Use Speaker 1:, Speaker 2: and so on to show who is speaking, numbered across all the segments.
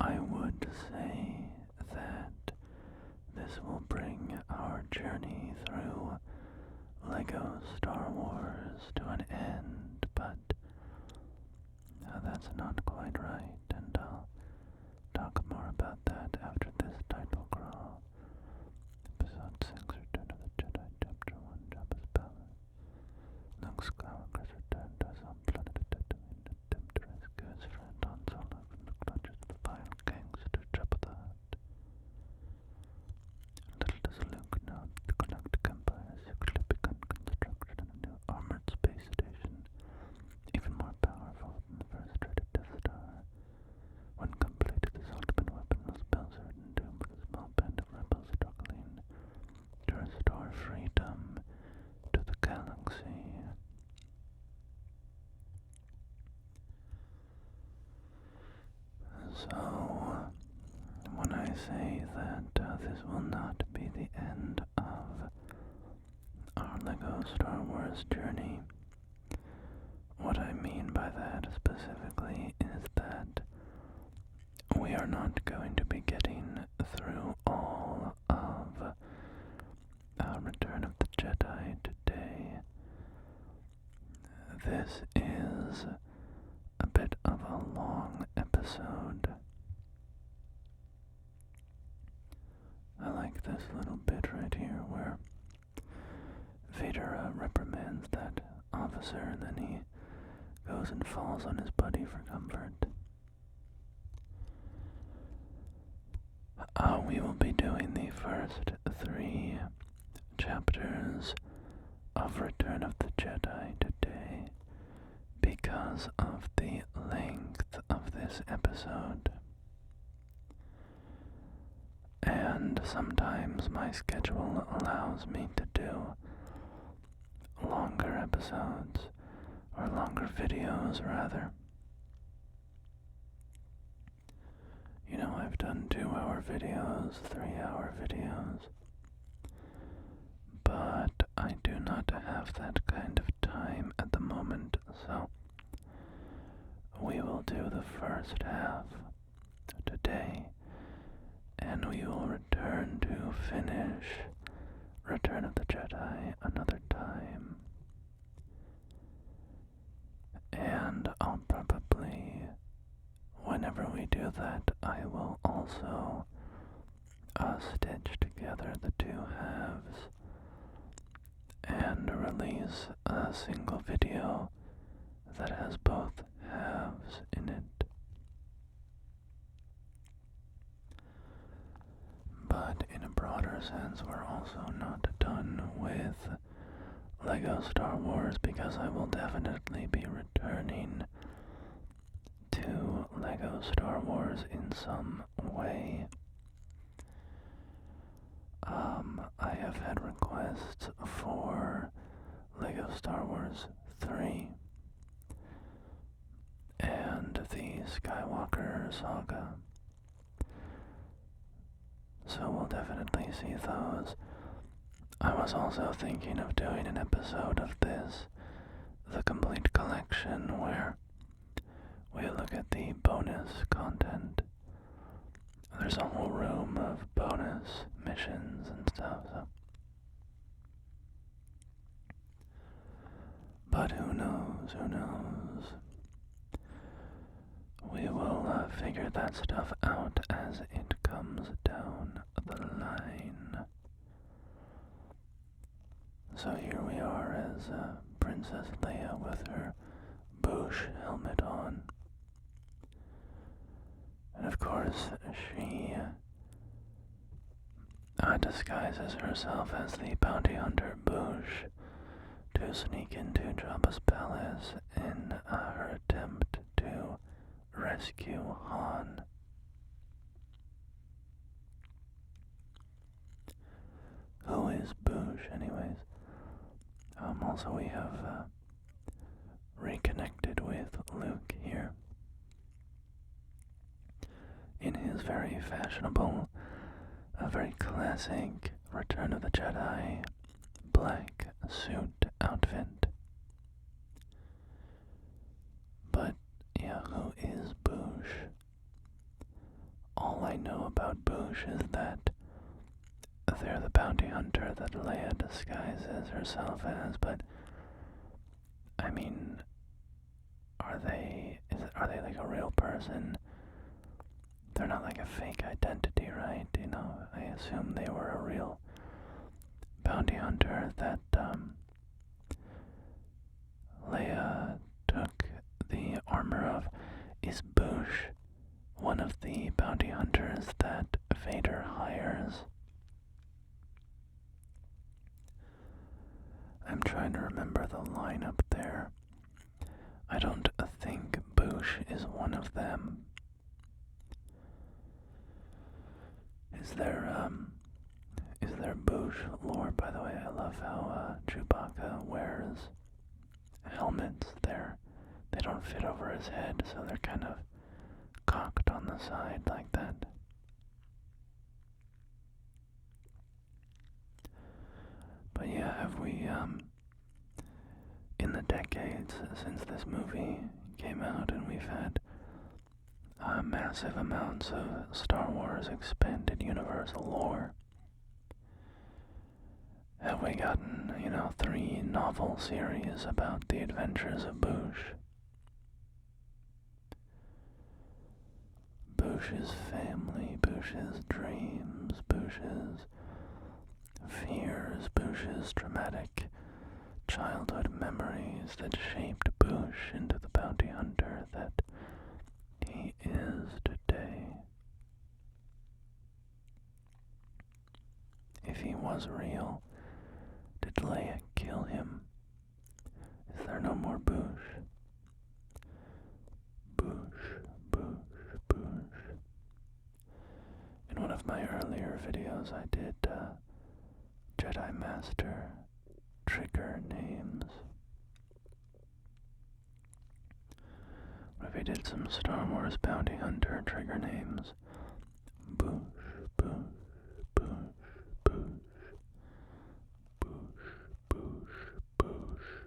Speaker 1: I would say that this will bring our journey through Lego Star Wars to an end, but that's not quite right, and I'll talk more about that after this title crawl. Episode 6, Return of the Jedi, Chapter 1, Jabba's Palace. Luke Skywalker's return to his home planet of Tatooine to attempt to rescue his friend Han Solo from the clutches of the vile gangster Jabba the Hutt. Little does Luke know that the Galactic Empire has secretly begun construction on a new armored space station, even more powerful than the first dreaded Death Star. When completed, his ultimate weapon will spell certain doom for the small band of rebels struggling to restore freedom to the galaxy. So, when I say that this will not be the end of our Lego Star Wars journey, what I mean by that specifically is that we are not going to be getting through all of Return of the Jedi today. This is a bit of a long episode. I like this little bit right here where Vader reprimands that officer, and then he goes and falls on his buddy for comfort. We will be doing the first 3 chapters of Return of the Jedi today because of the length of this episode. And sometimes my schedule allows me to do longer episodes, or longer videos rather. You know, I've done 2-hour videos, 3-hour videos, but I do not have that kind of time at the moment, so we will do the first half today, and we will return to finish Return of the Jedi another time. And I'll probably, whenever we do that, I will also stitch together the 2 halves and release a single video that has both halves in it. But in a broader sense, we're also not done with Lego Star Wars, because I will definitely be returning to Lego Star Wars in some way. I have had requests for Lego Star Wars 3 and the Skywalker saga, so we'll definitely see those. I was also thinking of doing an episode of this, the complete collection, where we look at the bonus content. There's a whole room of bonus missions and stuff, so. But who knows, who knows? We will figure that stuff out as it comes down the line. So here we are as Princess Leia with her Bush helmet on. And of course, she disguises herself as the bounty hunter Bush to sneak into Jabba's palace in her attempt to rescue Han. Who is Bush, anyways? Also, we have reconnected with Luke here in his very fashionable, very classic Return of the Jedi black suit outfit. But yeah, who is Bush? I know about Boosh is that they're the bounty hunter that Leia disguises herself as, but I mean, are they like a real person? They're not like a fake identity, right? You know, I assume they were a real bounty hunter that Leia took the armor of. Is Boosh one of the bounty hunters that Vader hires? I'm trying to remember the lineup there. I don't think Boosh is one of them. Is there Boosh lore? By the way, I love how Chewbacca wears helmets there. They don't fit over his head, so they're kind of cocked on the side like that. But yeah, have we, in the decades since this movie came out and we've had massive amounts of Star Wars expanded universe lore, have we gotten, 3 novel series about the adventures of Boosh? Boosh's family, Boosh's dreams, Boosh's fears, Boosh's traumatic childhood memories that shaped Boosh into the bounty hunter that he is today. If he was real, did Leia kill him? Is there no more Boosh? Boosh, Boosh, Boosh. In one of my earlier videos, I did Jedi Master trigger names. What if we did some Star Wars bounty hunter trigger names? Boosh, Boosh, Boosh, Boosh. Boosh, Boosh, Boosh, Boosh.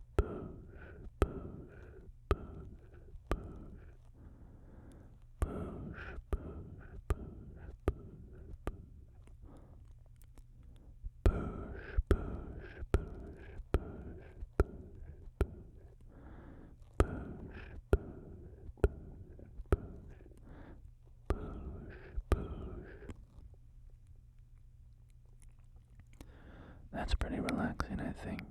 Speaker 1: Boosh, Boosh, Boosh, Boosh. That's pretty relaxing, I think.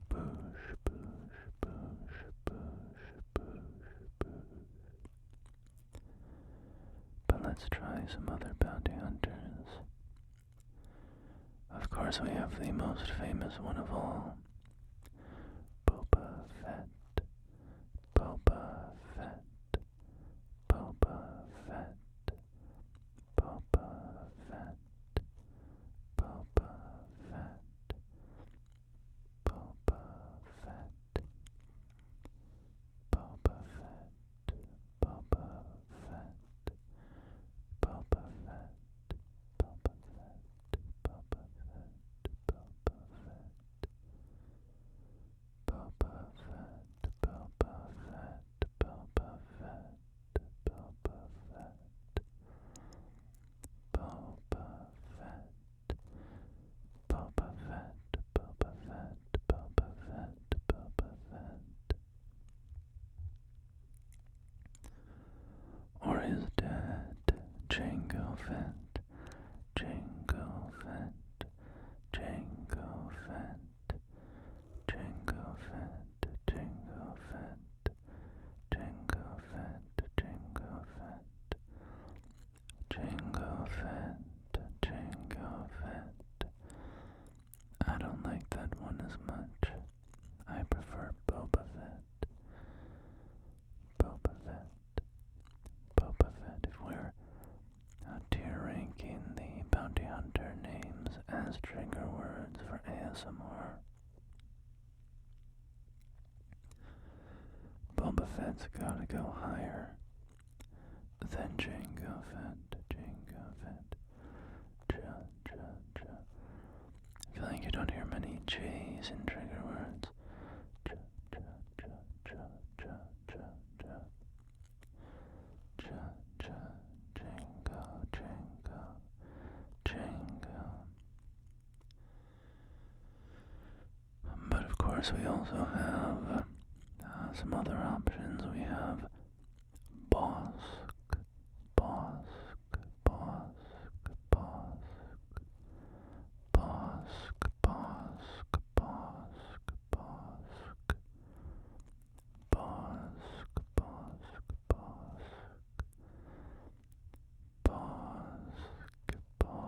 Speaker 1: Boosh, boosh, boosh, boosh, boosh, boosh. But let's try some other bounty hunters. Of course, we have the most famous one of all, Boba Fett. Boba Fett. Boba Fett. Boba Fett. Boba Fett. Boba Fett. Boba Fett. Boba Fett. Boba Fett. Boba Fett. Boba Fett. Boba Fett. Boba Fett. Boba Fett. Boba Fett. Boba Fett. Boba Fett. Boba Fett, Boba Fett, Boba Fett, Boba Fett. Or his dad, Jango Fett, Jango Fett, Jango Fett, Jango Fett, Jango Fett, Jango Fett, Jango Fett, Jango Fett, Jango Fett. I don't like that one as much. I prefer Boba Fett. Boba Fett. Boba Fett. If we're tier ranking the bounty hunter names as trigger words for ASMR, Boba Fett's gotta go higher than Jango Fett. Jango Fett. Ja, ja, ja. I feel like you don't hear many J's in trigger words. course, we also have some other options. We have Bosk, Bosk, Bosk, Bosk, Bosk, Bosk, Bosk, Bosk, Bosk, Bosk, Bosk,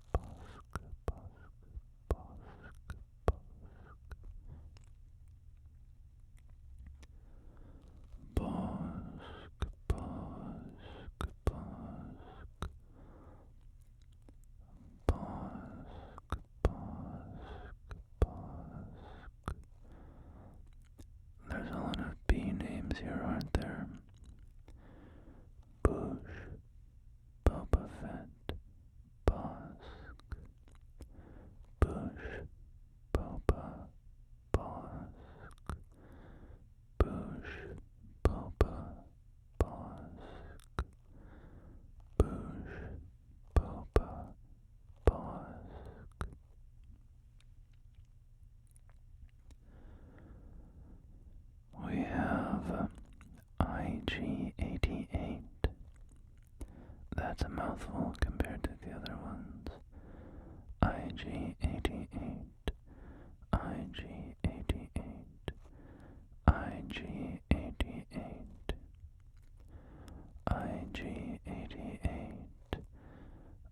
Speaker 1: Bosk, Bosk, Bosk, There's a lot of B names here, aren't there? Bush, Boba Fett, Bosk, Bush, Boba, Bosk, Bush, Boba, Bosk, Bush, Boba, Bosk. We have IG-88. That's a mouthful compared to the other ones. IG-88, IG-88, IG-88, IG-88,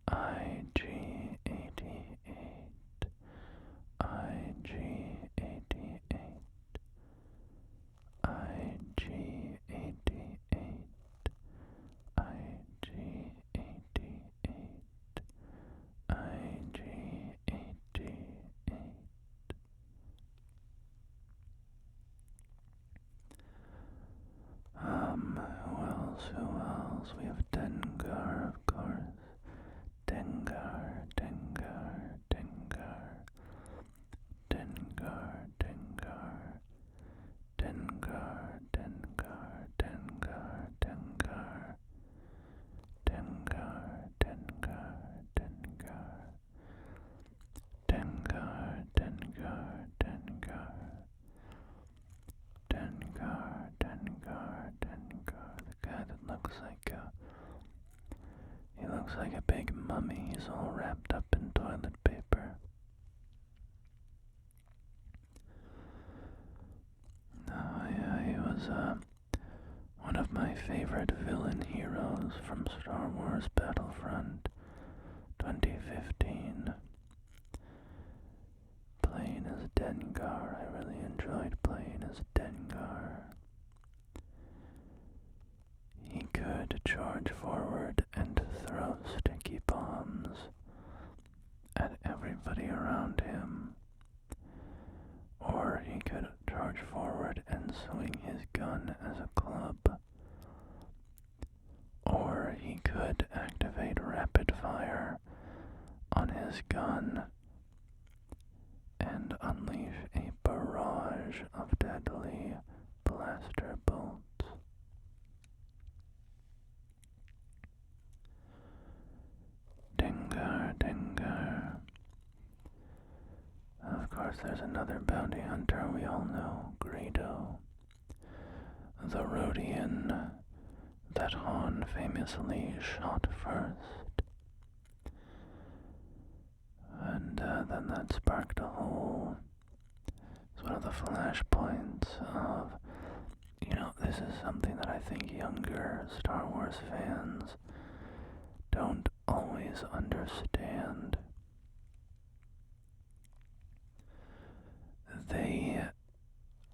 Speaker 1: IG-88, IG-88, IG-88, IG-88. Who else? We have Dengar, of course. Dengar, Dengar, Dengar. Dengar, Dengar. Dengar, Dengar, Dengar, Dengar. Dengar, Dengar, Dengar. Dengar, Dengar, Dengar. Dengar, Dengar, Dengar. The guy that looks like he looks like a big mummy. He's all wrapped up in toilet paper. Oh yeah, he was one of my favorite villain heroes from Star Wars Battlefront 2015. Playing as Dengar, I really enjoyed playing as Dengar. He could charge forward and throw sticky bombs at everybody around him. Or he could charge forward and swing his gun as a club. Or he could activate rapid fire on his gun and unleash a barrage of deadly blaster bolts. Dengar, Dengar. Of course, there's another bounty hunter we all know, Greedo, the Rhodian that Han famously shot first. And then that sparked a whole, it's one of the flashpoints of, this is something that I think younger Star Wars fans don't always understand. They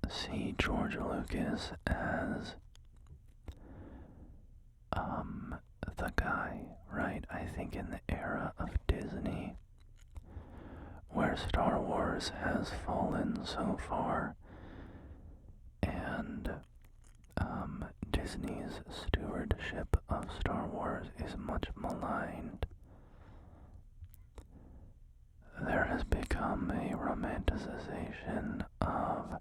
Speaker 1: see George Lucas as the guy, right? I think in the era of Disney, where Star Wars has fallen so far, and Disney's stewardship of Star Wars is much maligned. There has become a romanticization of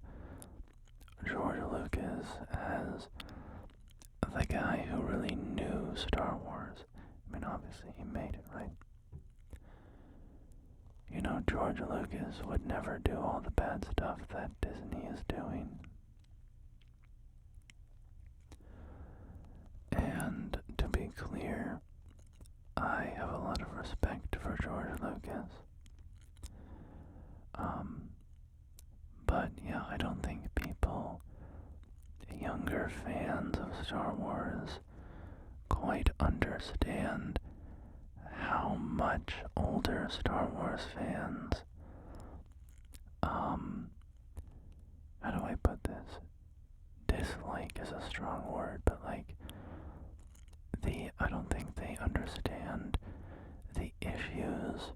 Speaker 1: George Lucas as the guy who really knew Star Wars. mean, obviously he made it, right? You know, George Lucas would never do all the bad stuff that Disney is doing. And to be clear, I have a lot of respect for George Lucas. But yeah, I don't think people, younger fans of Star Wars, quite understand how much older Star Wars fans, how do I put this? Dislike is a strong word, but like, I don't think they understand the issues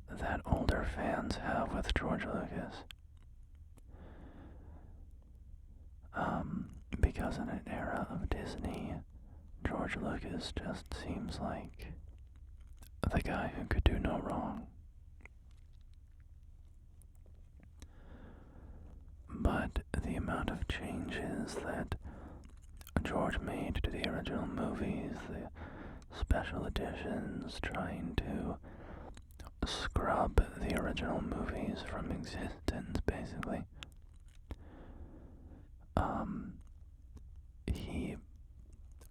Speaker 1: that older fans have with George Lucas. Because in an era of Disney, George Lucas just seems like the guy who could do no wrong. But the amount of changes that George made to the original movies, the special editions, trying to scrub the original movies from existence, basically. He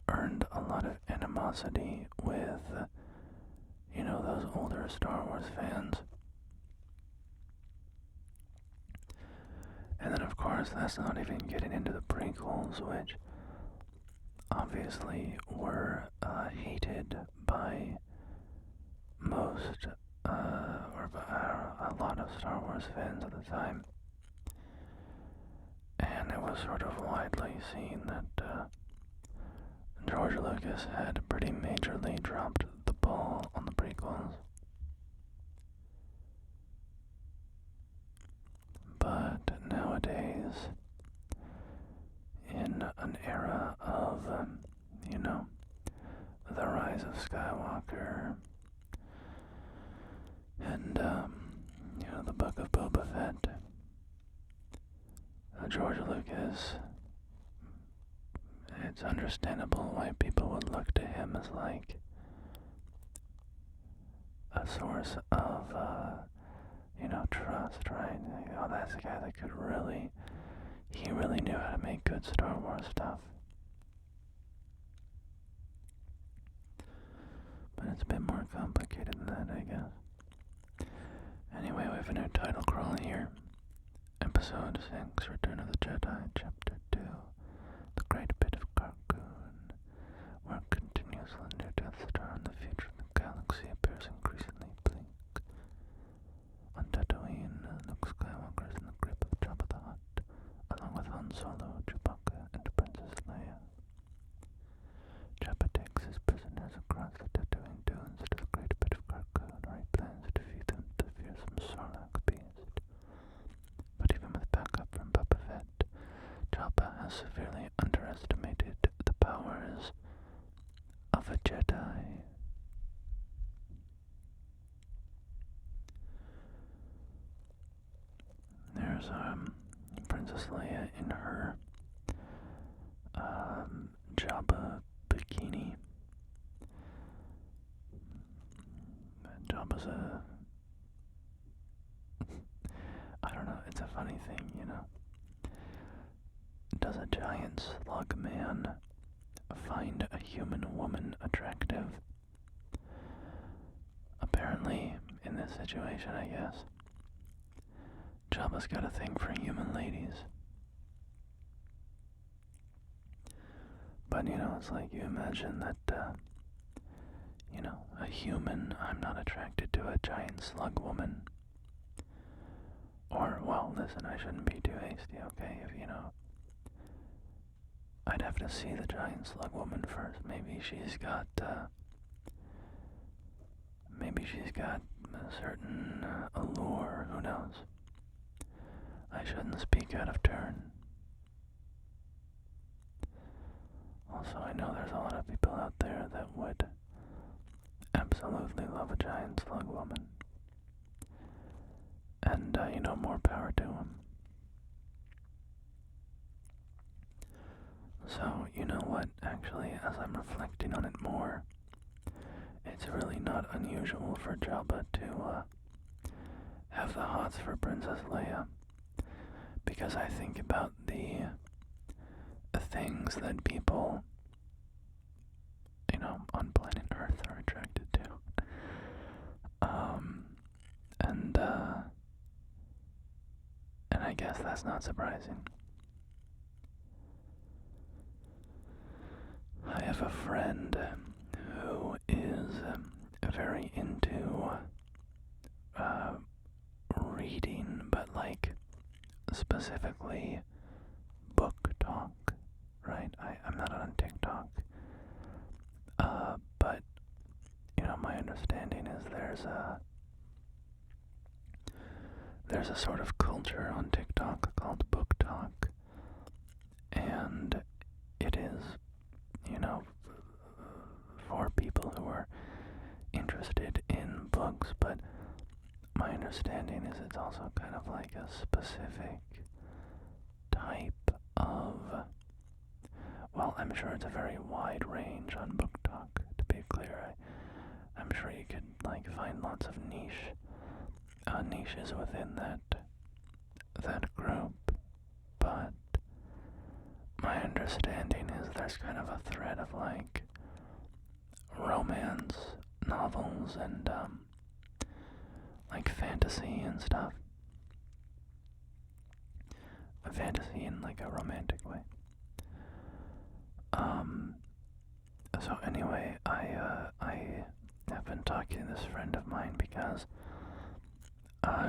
Speaker 1: earned a lot of animosity with, those older Star Wars fans. And then, of course, that's not even getting into the prequels, which obviously were hated by most, or by a lot of Star Wars fans at the time. And it was sort of widely seen that George Lucas had pretty majorly dropped the ball on the prequels. But nowadays, in an era of, the rise of Skywalker, and, the Book of Boba Fett, George Lucas, it's understandable why people would look to him as like a source of, trust, right? Like, oh, that's the guy that he really knew how to make good Star Wars stuff. But it's a bit more complicated than that, I guess. Anyway, we have a new title crawl here. Episode 6, Return of the Jedi, Chapter 2, The Great Pit of Carkoon, where a continuously new Death Star in the future of the galaxy appears increasingly bleak. On Tatooine, Luke Skywalker is in the grip of Jabba the Hutt, along with Han Solo, Chewbacca, and Princess Leia. Jabba takes his prisoners across the Tatooine dunes to the Great Pit of Carkoon, where he plans to defeat the fearsome Sarlacc beast. But even with backup from Boba Fett, Jabba has severely underestimated the powers of a Jedi. There's Princess Leia in her Jabba bikini. Jabba's I don't know, it's a funny thing, Does a giant slug man find a human woman attractive? Apparently, in this situation, I guess, Jabba's got a thing for human ladies. But, it's like you imagine that, a human, I'm not attracted to a giant slug woman. Or, well, listen, I shouldn't be too hasty, okay? If, I'd have to see the giant slug woman first. Maybe she's got a certain allure, who knows? I shouldn't speak out of turn. Also, I know there's a lot of people out there that would absolutely love a giant slug woman. And, more power to them. So, you know what, actually, as I'm reflecting on it more, it's really not unusual for Jabba to have the hots for Princess Leia, because I think about the things that people, on planet Earth are attracted to. And I guess that's not surprising. I have a friend who is very into reading, but like specifically book talk, right? I'm not on TikTok, but my understanding is there's a sort of culture on TikTok called book talk, and it is, for people who are interested in books, but my understanding is it's also kind of like a specific type of, well, I'm sure it's a very wide range on book talk, to be clear. I'm sure you could find lots of niches within that group, but my understanding is there's kind of a thread of romance novels and fantasy and stuff. Fantasy in a romantic way. So anyway, I have been talking to this friend of mine because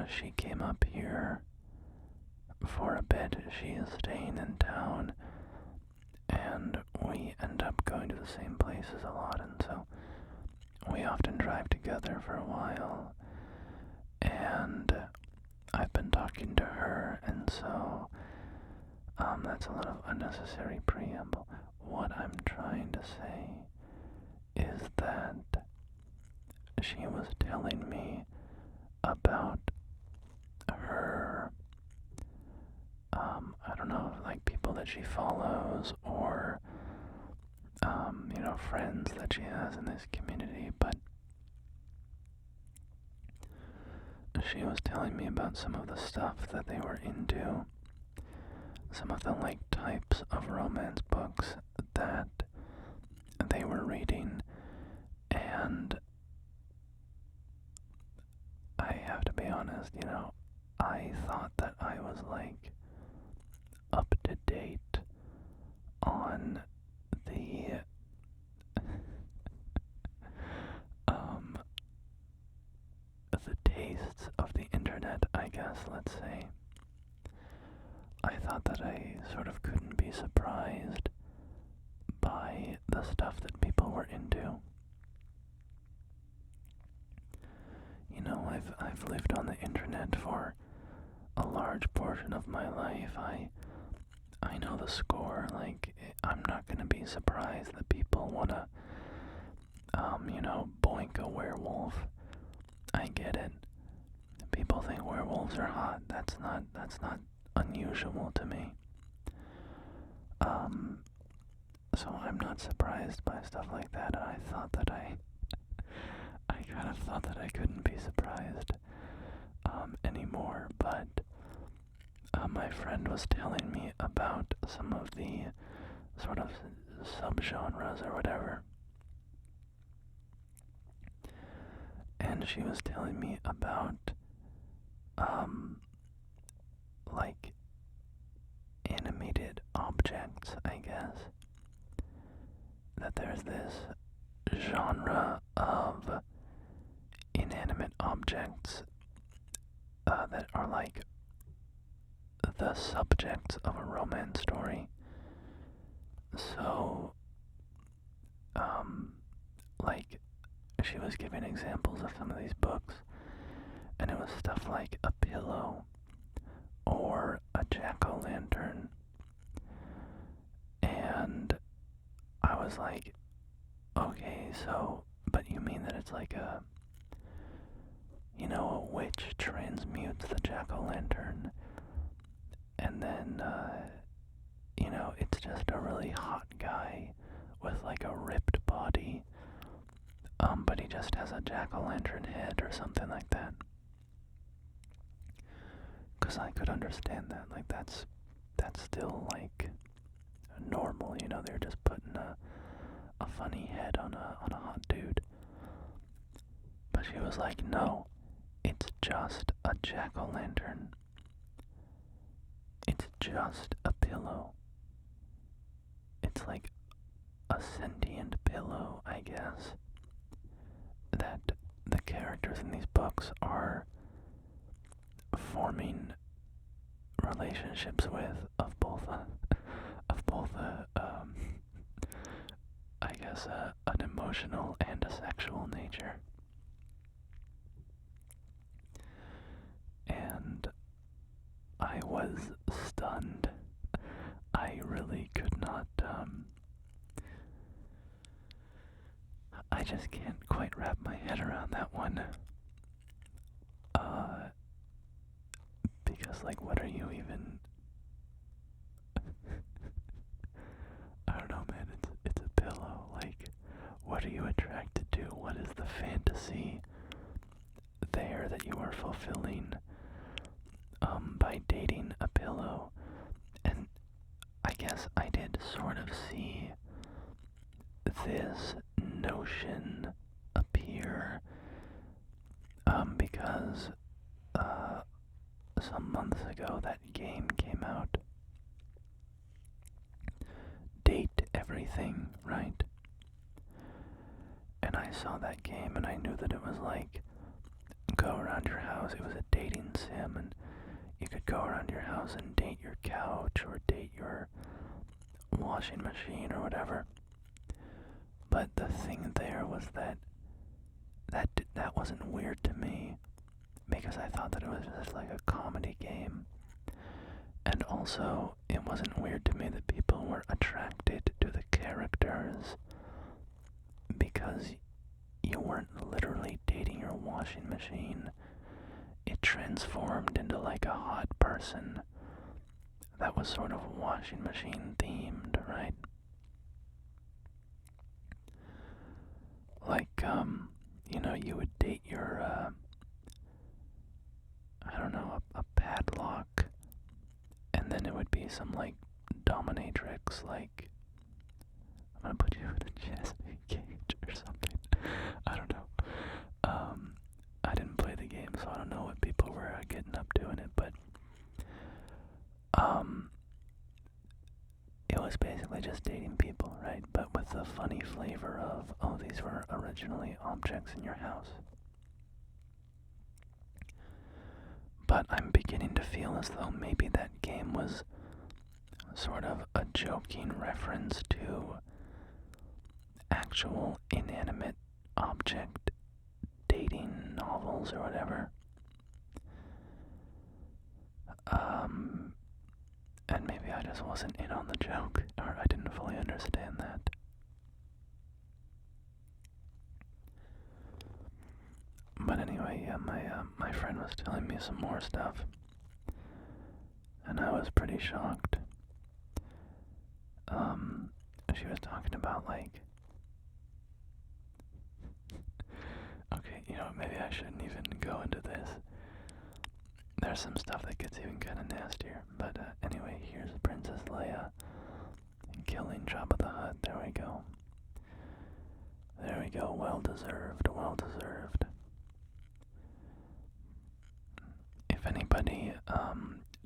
Speaker 1: she came up here for a bit. She is staying in town, and we end up going to the same places a lot, and so we often drive together for a while, and I've been talking to her, and so that's a lot of unnecessary preamble. What I'm trying to say is that she was telling me about her, I don't know, people that she follows or, friends that she has in this community, but she was telling me about some of the stuff that they were into, some of the types of romance books that they were reading, and I have to be honest, I thought that I was up to date on the the tastes of the internet, I guess, let's say. I thought that I sort of couldn't be surprised by the stuff that people were into. I've lived on the internet for a large portion of my life. I know the score. I'm not gonna be surprised that people wanna, boink a werewolf. I get it. People think werewolves are hot. That's not unusual to me. So I'm not surprised by stuff like that. I thought that I kind of thought that I couldn't be surprised anymore, but my friend was telling me about some of the sort of subgenres or whatever, and she was telling me about animated objects, I guess. That there's this genre of inanimate objects that are the subjects of a romance story. So, she was giving examples of some of these books, and it was stuff like a pillow or a jack-o'-lantern, and I was like, okay, so, but you mean that it's a witch transmutes the jack-o'-lantern, and then, it's just a really hot guy with a ripped body, but he just has a jack-o'-lantern head or something like that. Because I could understand that, like, that's still, like, normal, you know, they're just putting a funny head on a hot dude. But she was like, no, it's just a jack-o'-lantern. It's just a pillow. It's like a sentient pillow, I guess, that the characters in these books are forming relationships with, of both I guess an emotional and a sexual nature. And I was stunned. I really could not, I just can't quite wrap my head around that one. Because, like, what are you even... I don't know, man, it's a pillow. Like, what are you attracted to? What is the fantasy there that you are fulfilling by dating a pillow? And I guess I did sort of see this notion appear because some months ago that game came out. Date Everything, right? And I saw that game and I knew that it was like go around your house. It was a dating sim, and you could go around your house and date your couch or date your washing machine or whatever. But the thing there was that wasn't weird to me, because I thought that it was just like a comedy game. And also, it wasn't weird to me that people were attracted to the characters because you weren't literally dating your washing machine. It transformed into like a hot person that was sort of washing machine themed, right? Like, you know, you would date your, I don't know, a padlock, and then it would be some, like, dominatrix, like, I'm gonna put you in a chess cage or something. I don't know. I didn't play the game, so I don't know what people were getting up to in it, but, it was basically just dating people, right? But with the funny flavor of, oh, these were originally objects in your house. But I'm beginning to feel as though maybe that game was sort of a joking reference to actual inanimate object dating novels or whatever. And maybe I just wasn't in on the joke, or I didn't fully understand that. But anyway, yeah, my friend was telling me some more stuff, and I was pretty shocked. She was talking about, like, okay, you know, maybe I shouldn't even go into this. There's some stuff that gets even kind of nastier, but anyway, here's Princess Leia killing Jabba the Hutt. There we go. There we go. Well deserved. Well deserved. If anybody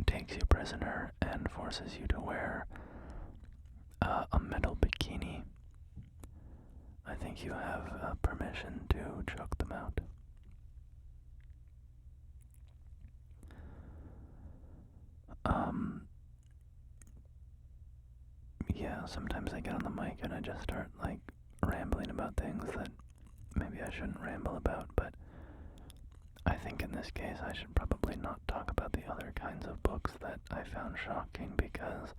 Speaker 1: takes you prisoner and forces you to wear a metal bikini, I think you have permission to choke them out. Yeah, sometimes I get on the mic and I just start, like, rambling about things that maybe I shouldn't ramble about, but I think in this case I should probably not talk about the other kinds of books that I found shocking, because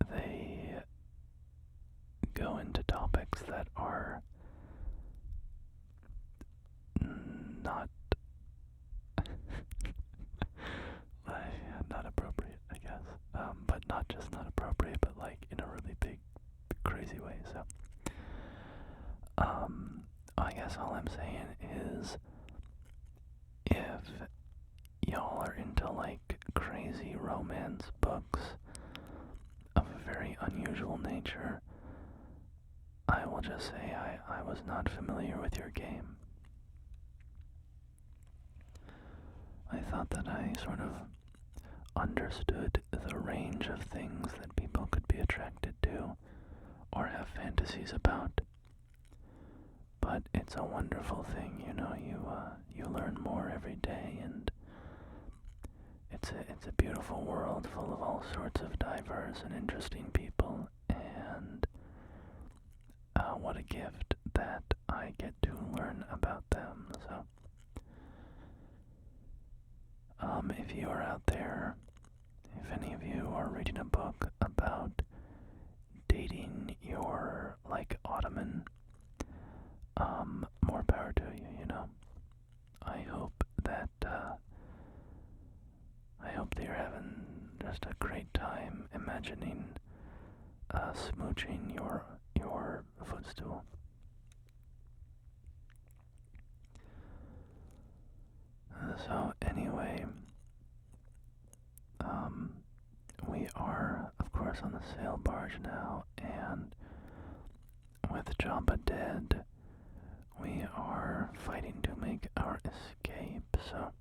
Speaker 1: they go into topics that are not not appropriate, I guess. But not just not appropriate, but like in a really big, crazy way. So romance books of a very unusual nature, I will just say I was not familiar with your game. I thought that I sort of understood the range of things that people could be attracted to or have fantasies about. But it's a wonderful thing, you know, you learn more every day, and it's a beautiful world full of all sorts of diverse and interesting people, and what a gift that I get to learn about them. So, if you are out there, if any of you are reading a book about dating your, like, Ottoman, more power to you, you know. I hope that you're having just a great time imagining smooching your footstool. So anyway, we are, of course, on the sail barge now, and with Jabba dead, we are fighting to make our escape. So,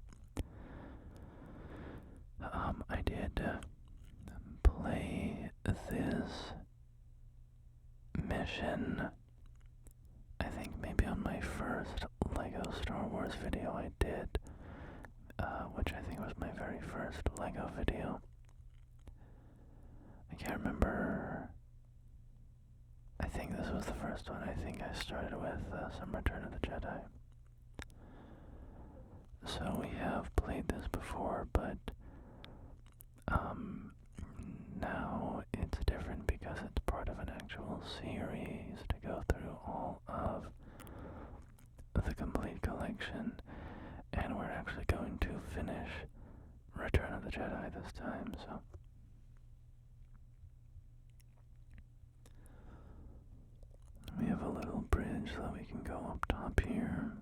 Speaker 1: I did play this mission, I think maybe on my first Lego Star Wars video I did, which I think was my very first Lego video. I can't remember. I think this was the first one. I think I started with some Return of the Jedi. So we have played this before, but now it's different because it's part of an actual series to go through all of the complete collection, and we're actually going to finish Return of the Jedi this time, so. We have a little bridge so that we can go up top here.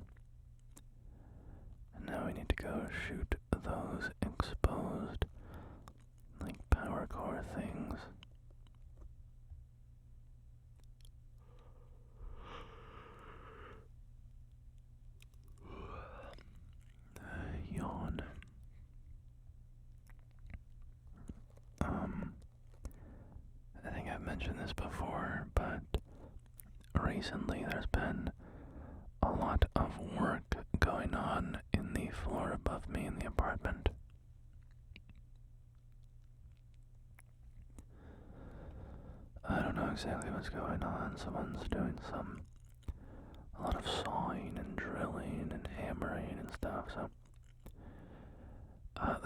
Speaker 1: And now we need to go shoot those exposed, like, power core things. Yawn. I think I've mentioned this before, but recently there's been a lot of work going on in the floor above me in the apartment. I don't know exactly what's going on. Someone's doing a lot of sawing and drilling and hammering and stuff, so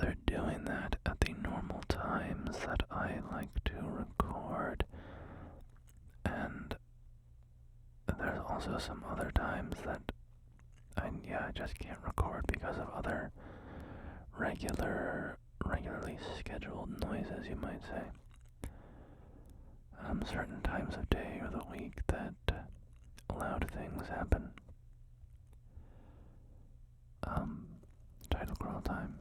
Speaker 1: they're doing that at the normal times that I like to record, and there's also some other times that I just can't record because of other regularly scheduled noises, you might say. Certain times of day or the week that loud things happen. Title crawl time.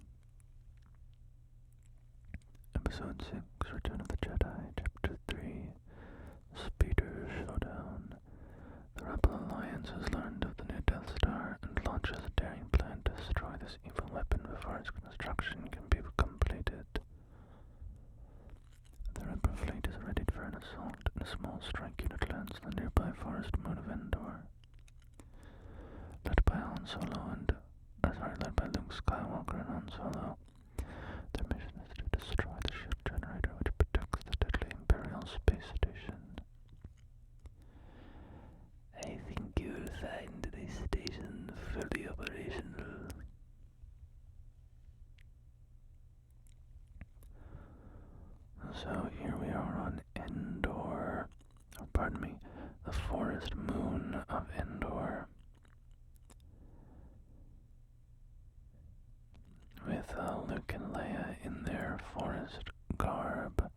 Speaker 1: Episode 6, Return of the Jedi, Chapter 3, Speeder Showdown. The Rebel Alliance has learned of the new Death Star and launches a daring plan to destroy this evil weapon before its construction can be completed. The Rebel fleet is ready for an assault, and a small strike unit lands on the nearby forest moon of Endor. Led by Luke Skywalker and Han Solo, their mission is to destroy the ship generator which protects the deadly Imperial space station. I think you'll find the station fully operational. So here we are on Endor, the forest moon of Endor, with Luke and Leia in their forest garb.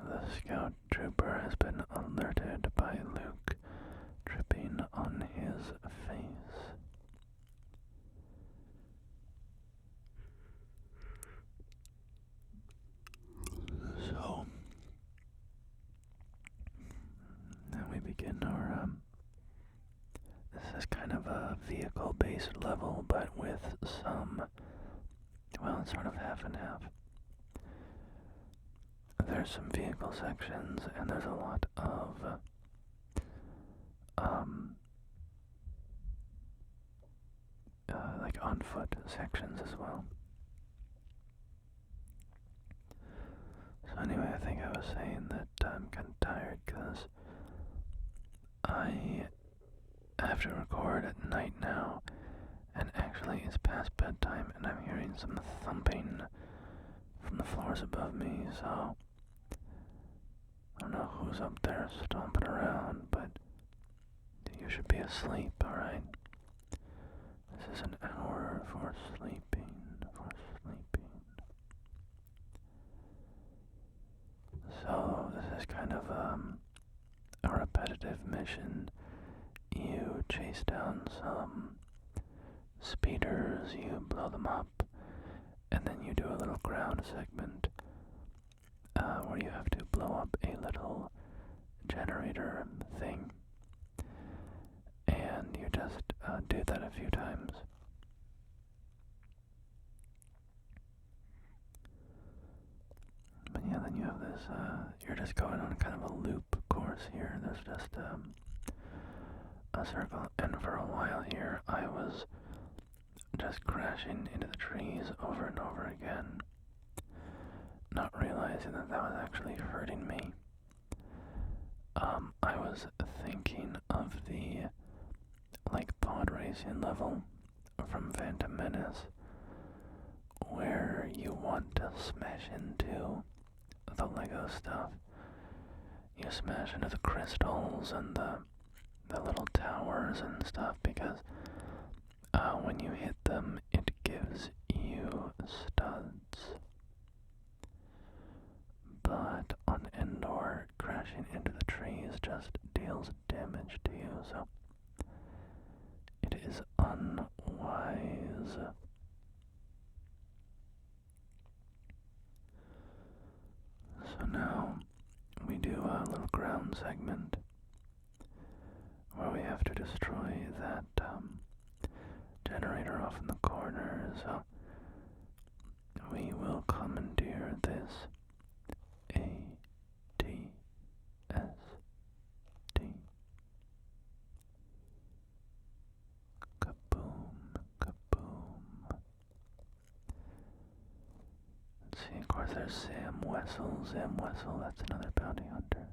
Speaker 1: The scout trooper has been alerted by Luke dripping on his face. begin our, this is kind of a vehicle-based level, but with some, well, it's sort of half and half. There's some vehicle sections, and there's a lot of, like on-foot sections as well. So anyway, I think I was saying that I'm kind of tired because I have to record at night now, and actually it's past bedtime, and I'm hearing some thumping from the floors above me, so I don't know who's up there stomping around, but you should be asleep, alright? This is an hour for sleeping, So, this is kind of, a repetitive mission. You chase down some speeders, you blow them up, and then you do a little ground segment, where you have to blow up a little generator thing. And you just do that a few times. But yeah, then you have this, you're just going on kind of a loop course here. There's just a circle, and for a while here I was just crashing into the trees over and over again, not realizing that that was actually hurting me. I was thinking of the, like, pod racing level from Phantom Menace, where you want to smash into the Lego stuff. You smash into the crystals and the little towers and stuff, because when you hit them, it gives you studs. But on Endor, crashing into the trees just deals damage to you, so it is unwise. So now we do a little ground segment where we have to destroy that generator off in the corner. So we will commandeer this ATST. Kaboom, kaboom. Let's see, of course there's Sam Wessel, that's another bounty hunter.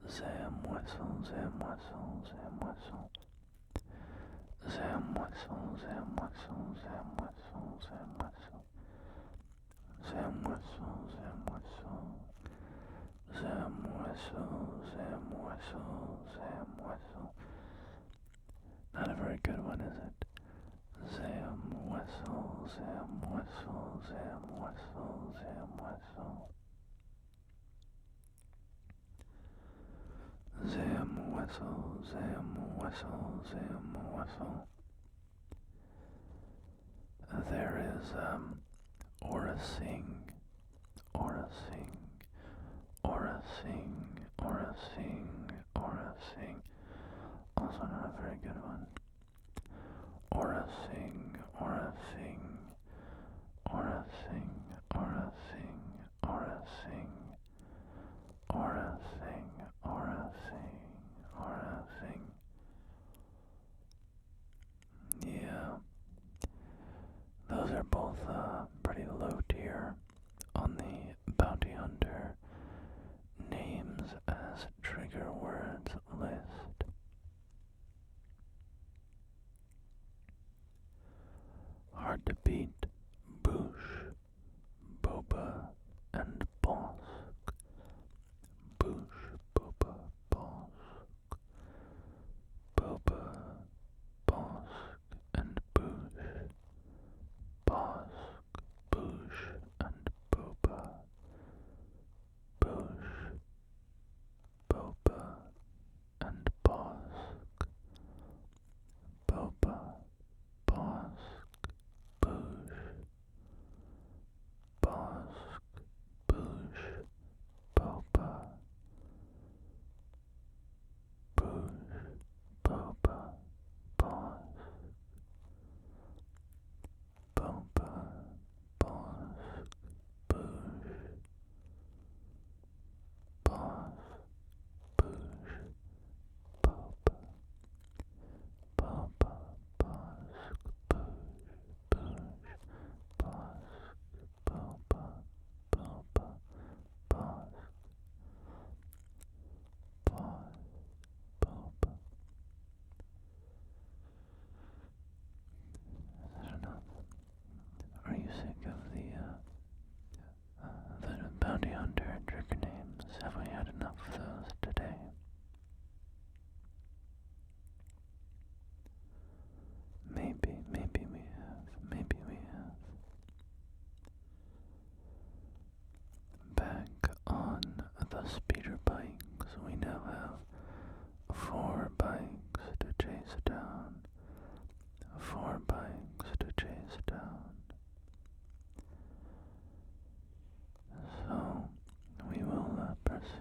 Speaker 1: Sam Wessel. Not a very good one, is it? Sam Wessel. There is, Aura Singh. Also not a very good one. Aura Singh. Yeah. Those are both pretty low tier on the bounty hunter names as trigger words list.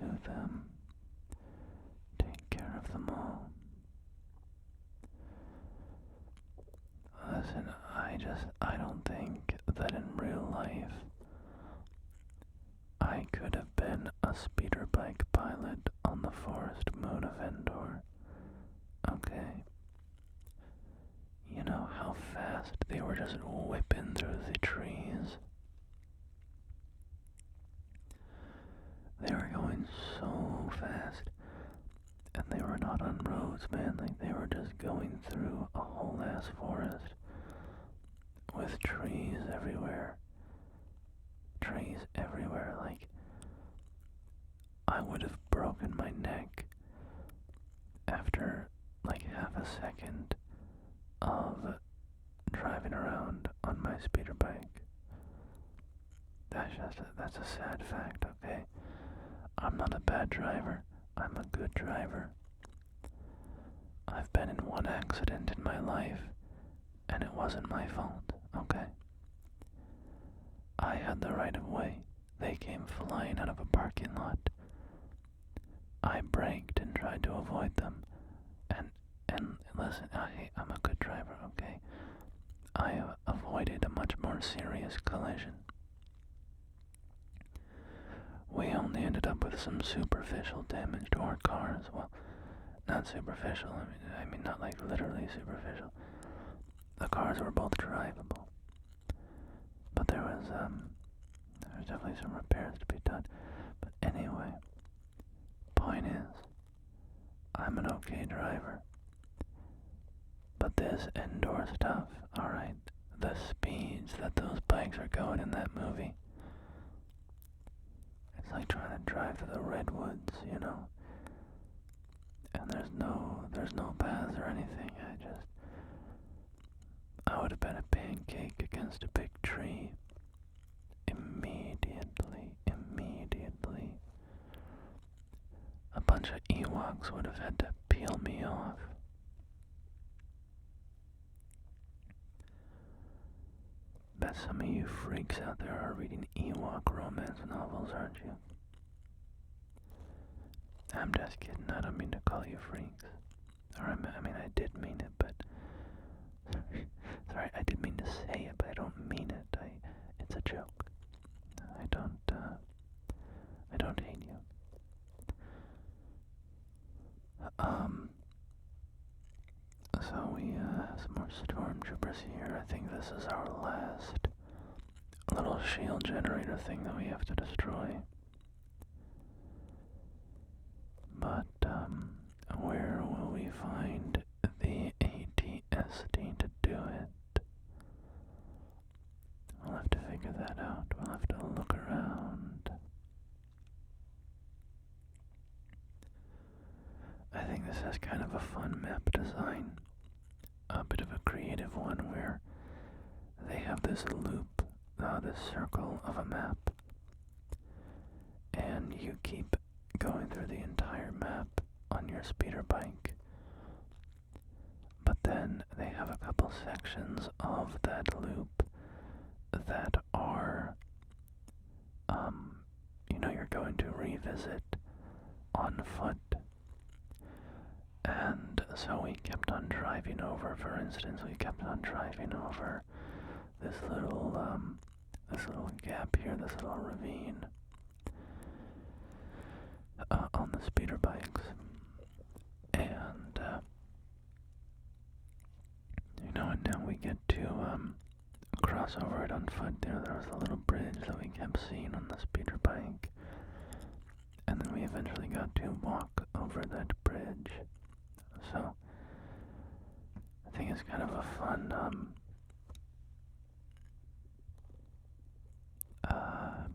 Speaker 1: to them, take care of them all. Listen, I don't think that in real life I could have been a speeder bike pilot on the forest moon of Endor. Okay? You know how fast they were just whipping through the trees? They were going so fast, and they were not on roads, man. Like, they were just going through a whole ass forest with trees everywhere. Trees everywhere. Like, I would have broken my neck after like half a second of driving around on my speeder bike. That's a sad fact, okay? I'm not a bad driver. I'm a good driver. I've been in one accident in my life, and it wasn't my fault, okay? I had the right of way. They came flying out of a parking lot. I braked and tried to avoid them. And listen, I'm a good driver, okay? I avoided a much more serious collision. We only ended up with some superficial damage to our cars. Well, not superficial, I mean not like literally superficial. The cars were both drivable. But there was definitely some repairs to be done. But anyway, point is, I'm an okay driver. But this indoor stuff, alright, the speeds that those bikes are going in that movie, it's like trying to drive through the redwoods, you know? And there's no paths or anything. I would have been a pancake against a big tree. Immediately. A bunch of Ewoks would have had to peel me off. Bet some of you freaks out there are reading Ewok romance novels, aren't you? I'm just kidding, I don't mean to call you freaks. Or I mean, I did mean it, but... Sorry, I did mean to say it, but I don't mean it. It's a joke. I don't hate you. So we have some more stormtroopers here. I think this is our last little shield generator thing that we have to destroy. But, where will we find the ATSD to do it? We'll have to figure that out. We'll have to look around. I think this has kind of a fun map design. A bit of a creative one where they have this loop, this circle of a map, and you keep going through the entire map on your speeder bike. But then they have a couple sections of that loop that are, you're going to revisit on foot. And so we kept on driving over, for instance, this little gap here, this little ravine, on the speeder bikes. And, and now we get to, cross over it on foot. There was a little bridge that we kept seeing on the speeder bike. And then we eventually got to walk over that bridge. So, I think it's kind of a fun,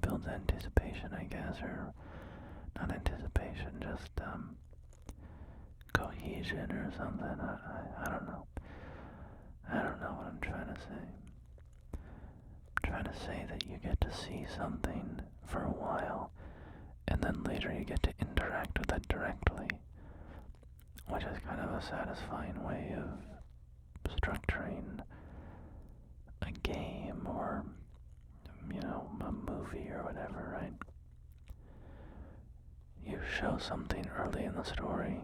Speaker 1: builds anticipation, I guess, or not anticipation, just, cohesion or something. I don't know. I don't know what I'm trying to say. I'm trying to say that you get to see something for a while, and then later you get to interact with it directly, which is kind of a satisfying way of structuring a game or, a movie or whatever, right? You show something early in the story,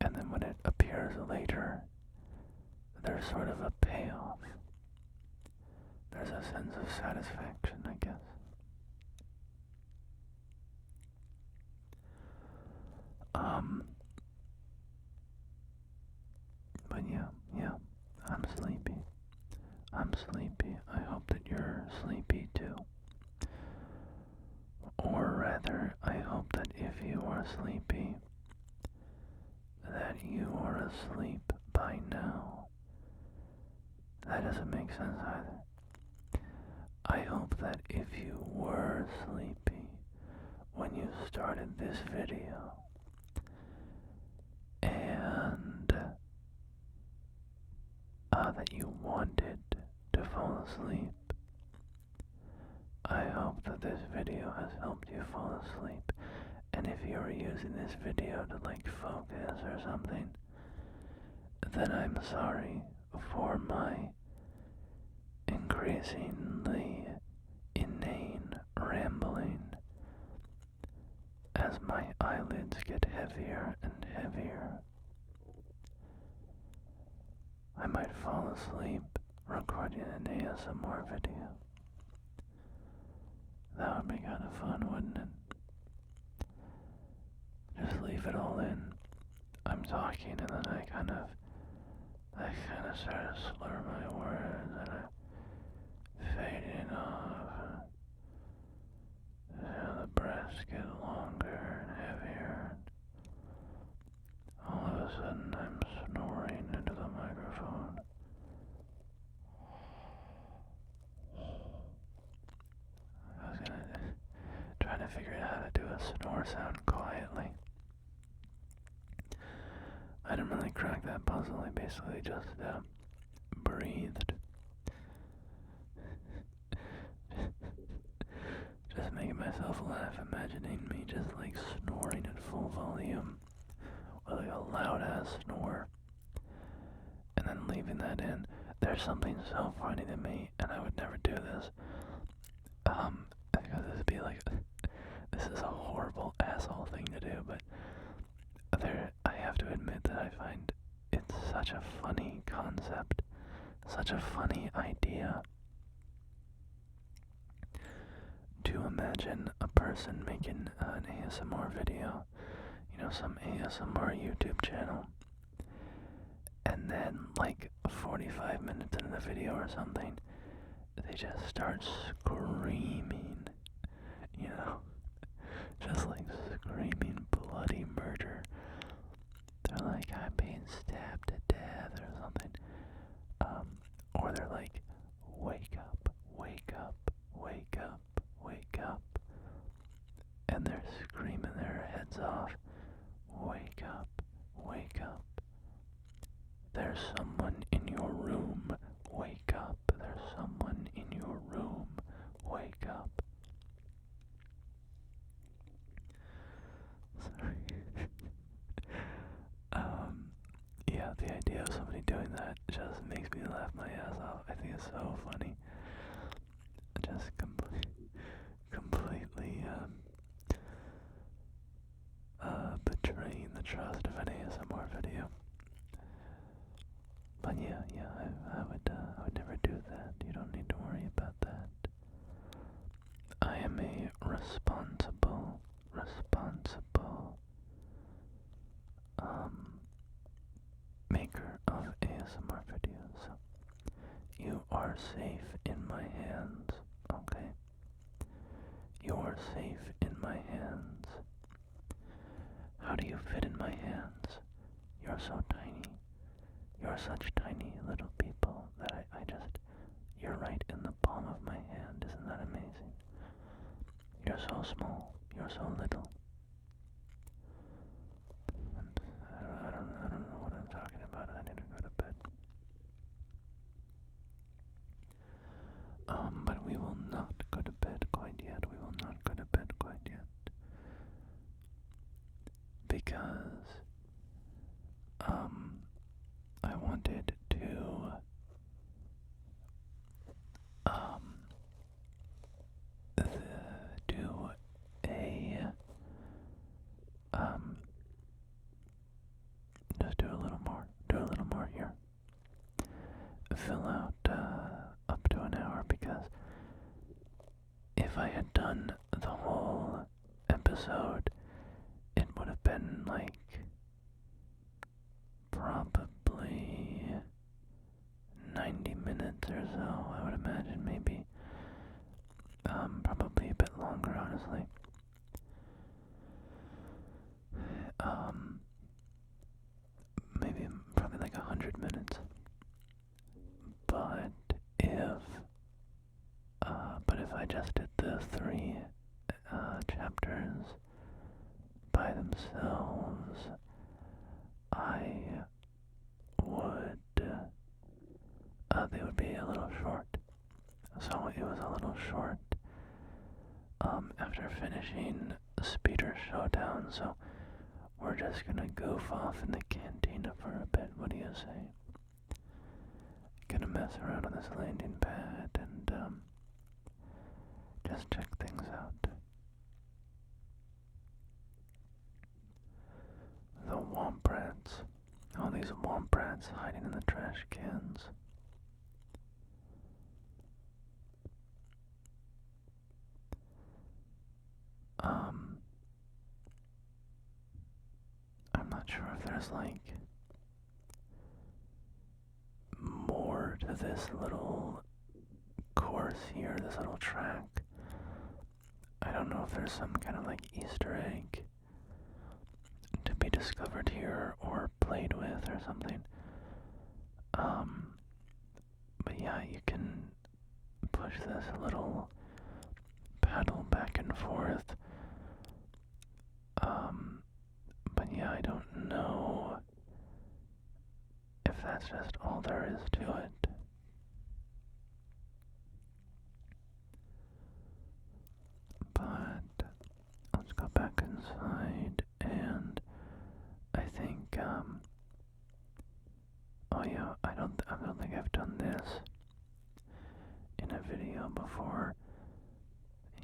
Speaker 1: and then when it appears later, there's sort of a payoff. There's a sense of satisfaction, I guess. But yeah, I'm sleepy. I'm sleepy. I hope that you're sleepy too. Or rather, I hope that if you are sleepy, that you are asleep by now. That doesn't make sense either. I hope that if you were sleepy when you started this video, and that you wanted to fall asleep, I hope that this video has helped you fall asleep. And if you are using this video to like focus or something, then I'm sorry for my increasingly inane rambling as my eyelids get heavier and heavier. I might fall asleep recording an ASMR video. That would be kind of fun, wouldn't it? Just leave it all in. I'm talking and then I kind of start to slur my words and I fade off. And the breaths get longer and heavier. And all of a sudden I'm snoring into the microphone. I was trying to figure out how to do a snore sound quietly. I didn't really crack that puzzle. I basically just breathed. Just making myself laugh, imagining me just like snoring at full volume with like a loud ass snore, and then leaving that in. There's something so funny to me, and I would never do this. Because this would be like, this is a horrible asshole thing to do, but I have to admit that I find it's such a funny concept, such a funny idea to imagine a person making an ASMR video, some ASMR YouTube channel, and then like 45 minutes into the video or something, they just start screaming, just like screaming bloody murder. They're like, I'm being stabbed to death or something. Or they're like, wake up, wake up, wake up, wake up. And they're screaming their heads off, wake up, wake up. There's someone in your room, wake up. There's someone in your room, wake up. Sorry. Yeah, the idea of somebody doing that just makes me laugh my ass off. I think it's so funny. Just completely betraying the trust of an ASMR video. But yeah, I would never do that. You don't need to worry about that. I am a responsible maker of ASMR videos. So you are safe in my hands, okay? You are safe in my hands. How do you fit in my hands? You're so tiny. You're such tiny little people that you're right in the palm of my hand. Isn't that amazing? You're so small. You're so little. And I don't know what I'm talking about. I need to go to bed. But we will not go to bed quite yet. We will not go to bed quite yet. Because, I wanted to, do a fill out up to an hour, because if I had done the whole episode, it would have been like probably 90 minutes or so, I would imagine, maybe. Probably a bit longer, honestly. Maybe probably like 100 minutes. But if I just did the 3 chapters by themselves, I would, they would be a little short. So it was a little short, after finishing Speeder Showdown, so we're just gonna goof off in the cantina for a bit. What do you say? Gonna mess around on this landing pad and, just check things out. The womp rats. All these womp rats hiding in the trash cans. I'm not sure if there's like more to this little course here, this little track. I don't know if there's some kind of like Easter egg to be discovered here or played with or something. But yeah, you can push this little paddle back and forth. But yeah, I don't know if that's just all there is to it. But let's go back inside, and I think, oh yeah, I don't think I've done this in a video before.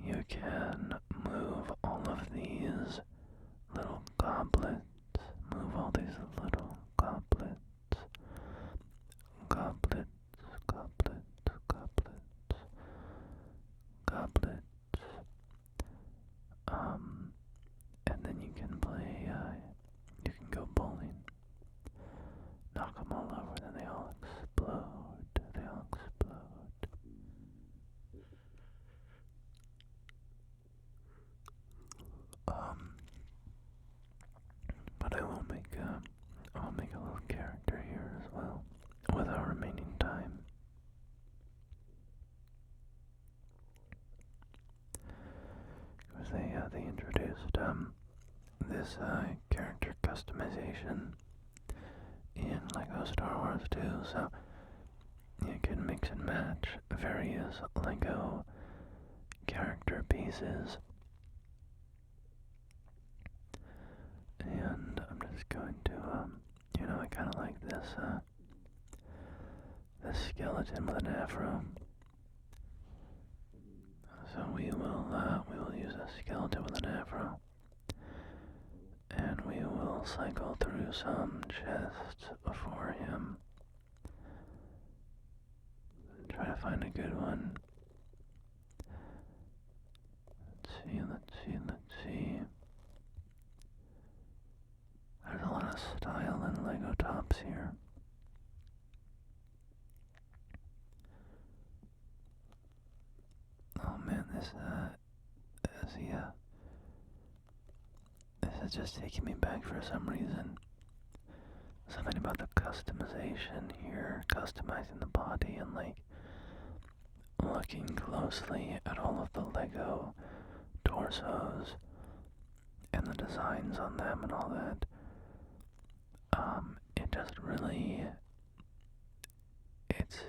Speaker 1: You can move all of these little goblets. Move all these little goblets. Goblets, goblets, goblets, goblets. And then you can play, you can go bowling. Knock them all over, then they all explode. They all explode. But I'll make a little character here as well, with our remaining time. Because they introduced, this, character customization in Lego Star Wars 2, so you can mix and match various Lego character pieces. And I'm just going to, I kind of like this, this skeleton with an afro. So we will use a skeleton with an afro. And we will cycle through some chests for him. Try to find a good one. Let's see. There's a lot of style in Lego tops here. Oh man, this is just taking me back for some reason. Something about the customization here, customizing the body and like looking closely at all of the Lego torsos and the designs on them and all that. It just really, it's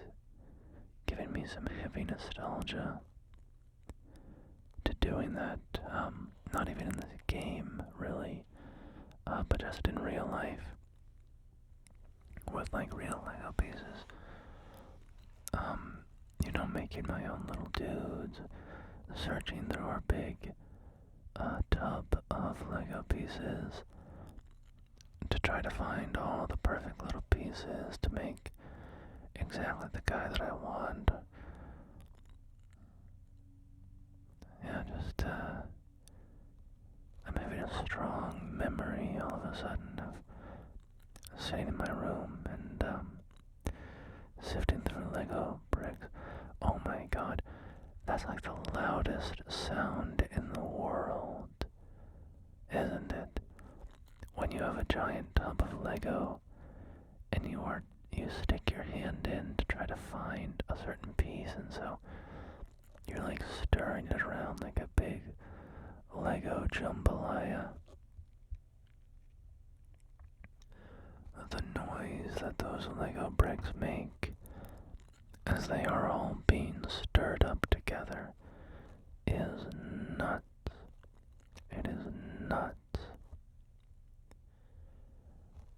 Speaker 1: giving me some heavy nostalgia to doing that, not even in this game, really, but just in real life, with like real Lego pieces. Making my own little dudes, searching through our big tub of Lego pieces to try to find all the perfect little pieces to make exactly the guy that I want. Yeah, just, I'm having a strong memory all of a sudden of sitting in my room and, sifting through Lego bricks. Oh my god, that's like the loudest sound in the world, isn't it? When you have a giant tub of Lego and you stick your hand in to try to find a certain piece, and so you're like stirring it around like a big Lego jambalaya. The noise that those Lego bricks make as they are all being stirred up together is nuts. It is nuts.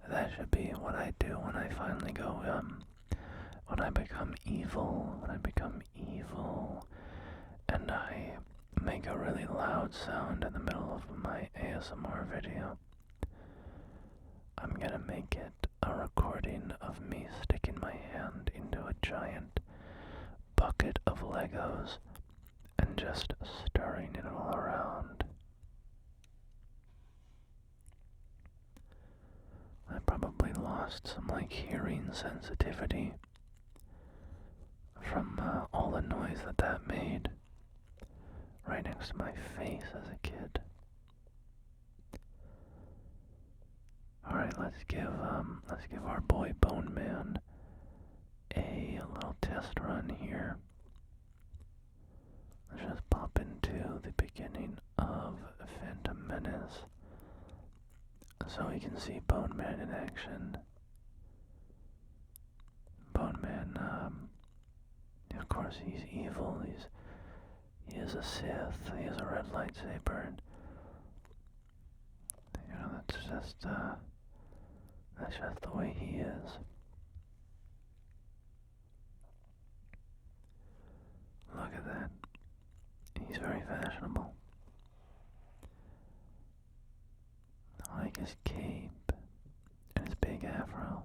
Speaker 1: That should be what I do when I finally go, when I become evil, and I make a really loud sound in the middle of my ASMR video. I'm gonna make it a recording of me sticking my hand into a giant bucket of Legos and just stirring it all around. I probably lost some like hearing sensitivity from all the noise that made right next to my face as a kid. Alright, let's give our boy Bone Man a little test run here. Let's just pop into the beginning of Phantom Menace so we can see Bone Man in action. Bone Man, of course he's evil, he is a Sith, he has a red lightsaber, and you know, that's just the way he is. Look at that. He's very fashionable. I like his cape and his big afro.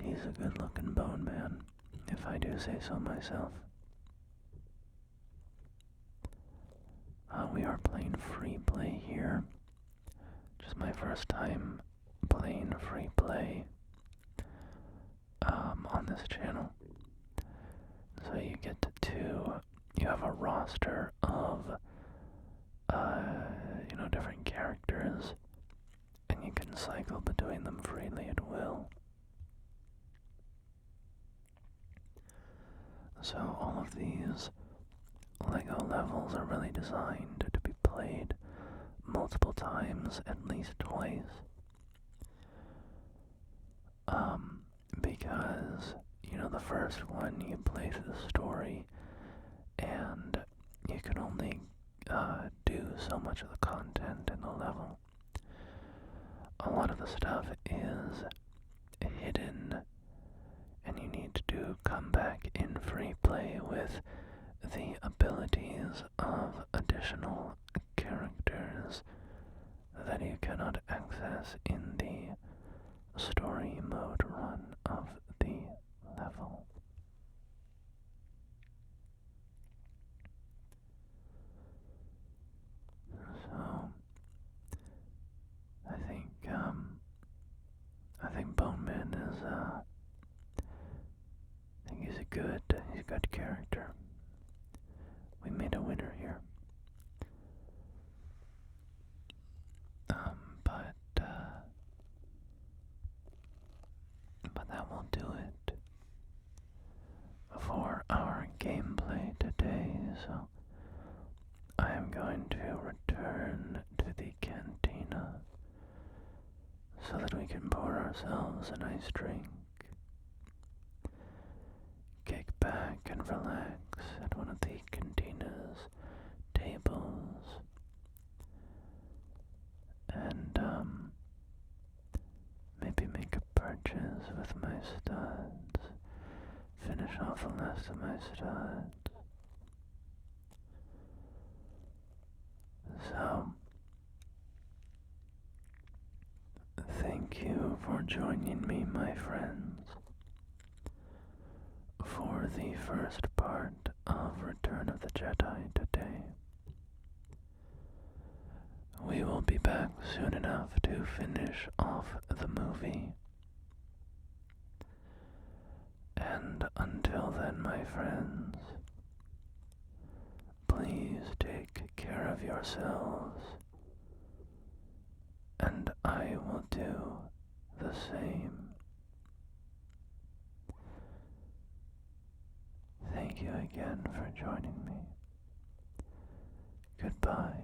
Speaker 1: He's a good-looking Bone Man, if I do say so myself. We are playing free play here. Just my first time playing free play on this channel. So you get you have a roster of different characters, and you can cycle between them freely at will. So all of these Lego levels are really designed to be played multiple times, at least twice. Because, the first one you play through the story, and you can only do so much of the content in the level. A lot of the stuff is hidden, and you need to come back in free play with the abilities of additional characters that you cannot access in the story mode run of the level. So I think Bone Man is I think he's a good character. We made a winner here. But that will do it for our gameplay today, so I am going to return to the Cantina so that we can pour ourselves a nice drink, kick back and relax at one of the Cantina's tables, and maybe make a purchase with my studs, finish off the last of my studs. So, thank you for joining me, my friends, for the first part of Return of the Jedi today. We will be back soon enough to finish off the movie. And until then, my friends, please take care of yourselves, and I will do the same. Thank you again for joining me. Goodbye.